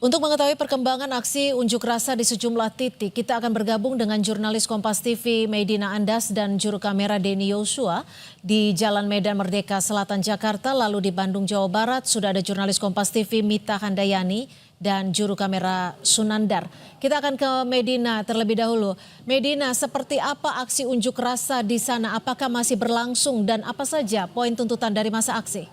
Untuk mengetahui perkembangan aksi unjuk rasa di sejumlah titik, kita akan bergabung dengan jurnalis Kompas TV Medina Andas dan juru kamera Denny Yosua di Jalan Medan Merdeka Selatan Jakarta, lalu di Bandung, Jawa Barat sudah ada jurnalis Kompas TV Mita Handayani dan juru kamera Sunandar. Kita akan ke Medina terlebih dahulu. Medina, seperti apa aksi unjuk rasa di sana? Apakah masih berlangsung dan apa saja poin tuntutan dari masa aksi?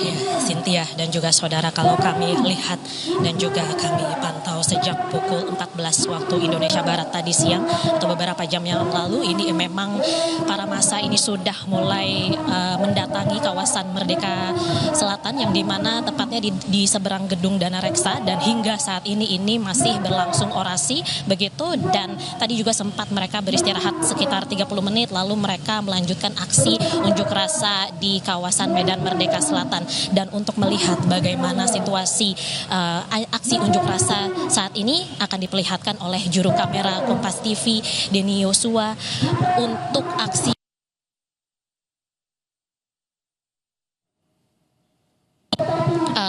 Ya, Cynthia dan juga saudara, kalau kami lihat dan juga kami pantau sejak pukul 14 waktu Indonesia Barat tadi siang atau beberapa jam yang lalu, ini memang para massa ini sudah mulai mendatangi kawasan Merdeka Selatan yang dimana tepatnya di seberang gedung Dana Reksa, dan hingga saat ini masih berlangsung orasi begitu, dan tadi juga sempat mereka beristirahat sekitar 30 menit lalu mereka melanjutkan aksi unjuk rasa di kawasan Medan Merdeka Selatan. Dan untuk melihat bagaimana situasi aksi unjuk rasa saat ini akan diperlihatkan oleh juru kamera Kompas TV Denny Yosua untuk aksi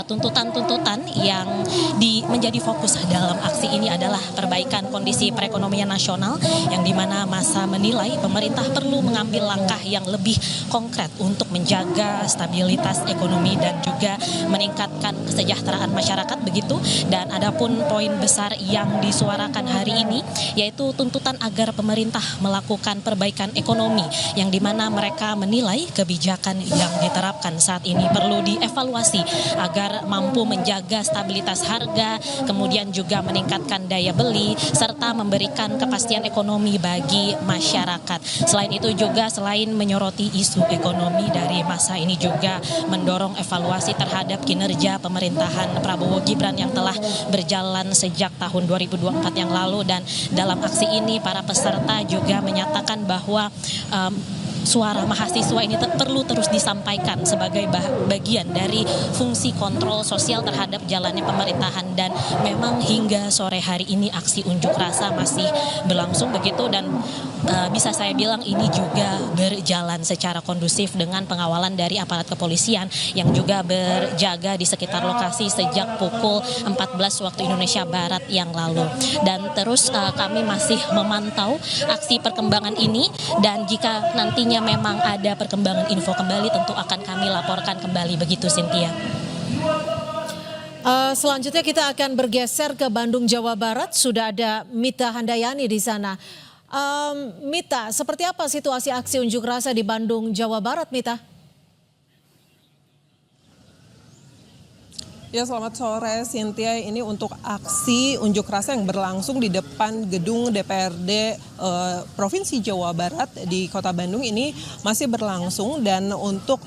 tuntutan-tuntutan yang menjadi fokus dalam aksi ini adalah perbaikan kondisi perekonomian nasional, yang dimana massa menilai pemerintah perlu mengambil langkah yang lebih konkret untuk menjaga stabilitas ekonomi dan juga meningkatkan kesejahteraan masyarakat begitu. Dan adapun poin besar yang disuarakan hari ini yaitu tuntutan agar pemerintah melakukan perbaikan ekonomi, yang dimana mereka menilai kebijakan yang diterapkan saat ini perlu dievaluasi agar mampu menjaga stabilitas harga, kemudian juga meningkatkan daya beli, serta memberikan kepastian ekonomi bagi masyarakat. Selain itu juga, selain menyoroti isu ekonomi, dari masa ini juga mendorong evaluasi terhadap kinerja pemerintahan Prabowo Gibran yang telah berjalan sejak tahun 2024 yang lalu. Dan dalam aksi ini para peserta juga menyatakan bahwa suara mahasiswa ini perlu terus disampaikan sebagai bagian dari fungsi kontrol sosial terhadap jalannya pemerintahan. Dan memang hingga sore hari ini aksi unjuk rasa masih berlangsung begitu, dan bisa saya bilang ini juga berjalan secara kondusif dengan pengawalan dari aparat kepolisian yang juga berjaga di sekitar lokasi sejak pukul 14 waktu Indonesia Barat yang lalu. Dan terus kami masih memantau aksi perkembangan ini, dan jika nantinya memang ada perkembangan info kembali tentu akan kami laporkan kembali begitu, Cynthia. Selanjutnya kita akan bergeser ke Bandung, Jawa Barat. Sudah ada Mita Handayani di sana. Mita, seperti apa situasi aksi unjuk rasa di Bandung, Jawa Barat, Mita? Ya, selamat sore Cynthia. Ini untuk aksi unjuk rasa yang berlangsung di depan gedung DPRD Provinsi Jawa Barat di Kota Bandung ini masih berlangsung, dan untuk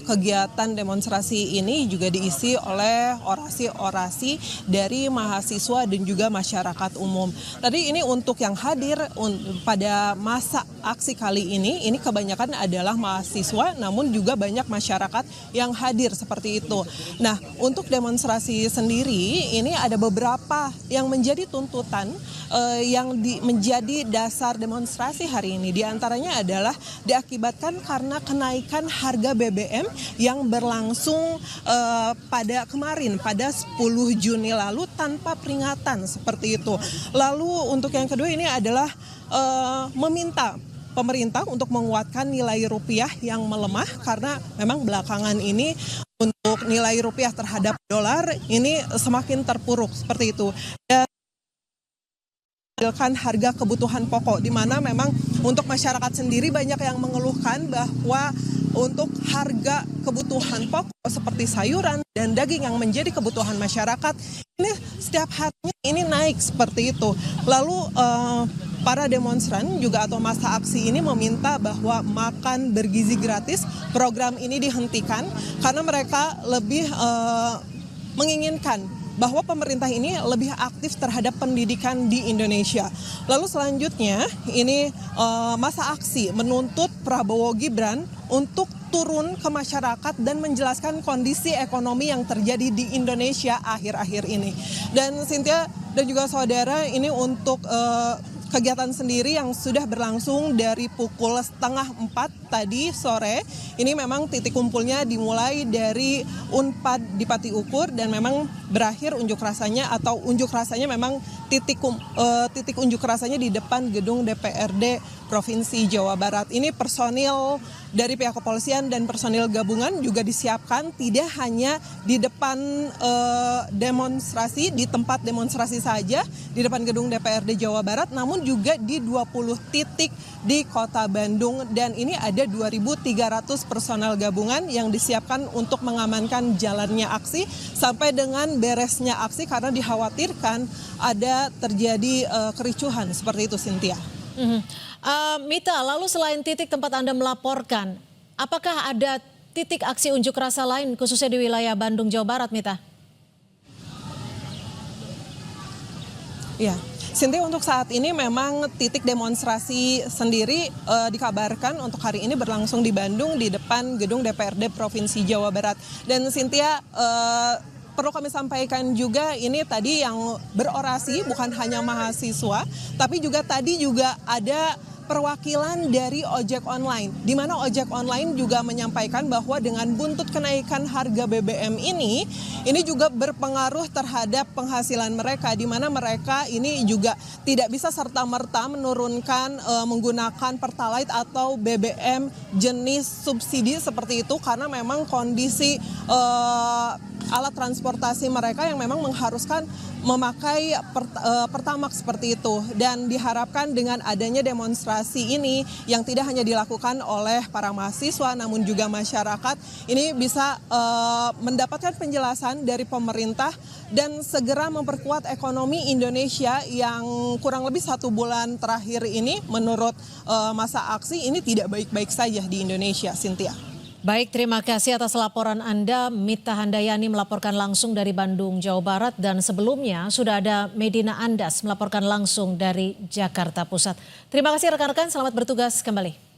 kegiatan demonstrasi ini juga diisi oleh orasi-orasi dari mahasiswa dan juga masyarakat umum. Tadi ini untuk yang hadir pada masa aksi kali ini kebanyakan adalah mahasiswa, namun juga banyak masyarakat yang hadir seperti itu. Nah, untuk demonstrasi sendiri ini ada beberapa yang menjadi tuntutan yang menjadi dasar demonstrasi hari ini. Di antaranya adalah diakibatkan karena kenaikan harga BBM yang berlangsung pada kemarin, pada 10 Juni lalu tanpa peringatan seperti itu. Lalu untuk yang kedua ini adalah meminta pemerintah untuk menguatkan nilai rupiah yang melemah, karena memang belakangan ini untuk nilai rupiah terhadap dolar ini semakin terpuruk seperti itu. Dan harga kebutuhan pokok, di mana memang untuk masyarakat sendiri banyak yang mengeluhkan bahwa untuk harga kebutuhan pokok seperti sayuran dan daging yang menjadi kebutuhan masyarakat ini setiap harinya ini naik seperti itu. Lalu para demonstran juga atau massa aksi ini meminta bahwa makan bergizi gratis, program ini dihentikan karena mereka lebih menginginkan bahwa pemerintah ini lebih aktif terhadap pendidikan di Indonesia. Lalu selanjutnya ini massa aksi menuntut Prabowo Gibran untuk turun ke masyarakat dan menjelaskan kondisi ekonomi yang terjadi di Indonesia akhir-akhir ini. Dan Cynthia dan juga saudara, ini untuk kegiatan sendiri yang sudah berlangsung dari pukul 3:30 tadi sore. Ini memang titik kumpulnya dimulai dari Unpad di Pati Ukur dan memang berakhir unjuk rasanya memang titik unjuk rasanya di depan gedung DPRD Provinsi Jawa Barat. Ini personil dari pihak kepolisian dan personil gabungan juga disiapkan tidak hanya di depan demonstrasi, di tempat demonstrasi saja di depan gedung DPRD Jawa Barat, namun juga di 20 titik di Kota Bandung, dan ini ada 2.300 personel gabungan yang disiapkan untuk mengamankan jalannya aksi sampai dengan beresnya aksi karena dikhawatirkan ada terjadi kericuhan seperti itu, Cynthia. Mita, lalu selain titik tempat Anda melaporkan, apakah ada titik aksi unjuk rasa lain khususnya di wilayah Bandung, Jawa Barat, Mita? Ya, Cynthia, untuk saat ini memang titik demonstrasi sendiri dikabarkan untuk hari ini berlangsung di Bandung di depan gedung DPRD Provinsi Jawa Barat. Dan Cynthia, perlu kami sampaikan juga ini tadi yang berorasi bukan hanya mahasiswa, tapi juga tadi juga ada perwakilan dari ojek online, di mana ojek online juga menyampaikan bahwa dengan buntut kenaikan harga BBM ini juga berpengaruh terhadap penghasilan mereka, di mana mereka ini juga tidak bisa serta-merta menurunkan menggunakan Pertalite atau BBM jenis subsidi seperti itu, karena memang kondisi alat transportasi mereka yang memang mengharuskan memakai Pertamax seperti itu. Dan diharapkan dengan adanya demonstrasi ini yang tidak hanya dilakukan oleh para mahasiswa namun juga masyarakat, ini bisa mendapatkan penjelasan dari pemerintah dan segera memperkuat ekonomi Indonesia yang kurang lebih 1 bulan terakhir ini menurut masa aksi ini tidak baik-baik saja di Indonesia, Cynthia. Baik, terima kasih atas laporan Anda. Mita Handayani melaporkan langsung dari Bandung, Jawa Barat. Dan sebelumnya sudah ada Medina Andas melaporkan langsung dari Jakarta Pusat. Terima kasih rekan-rekan, selamat bertugas kembali.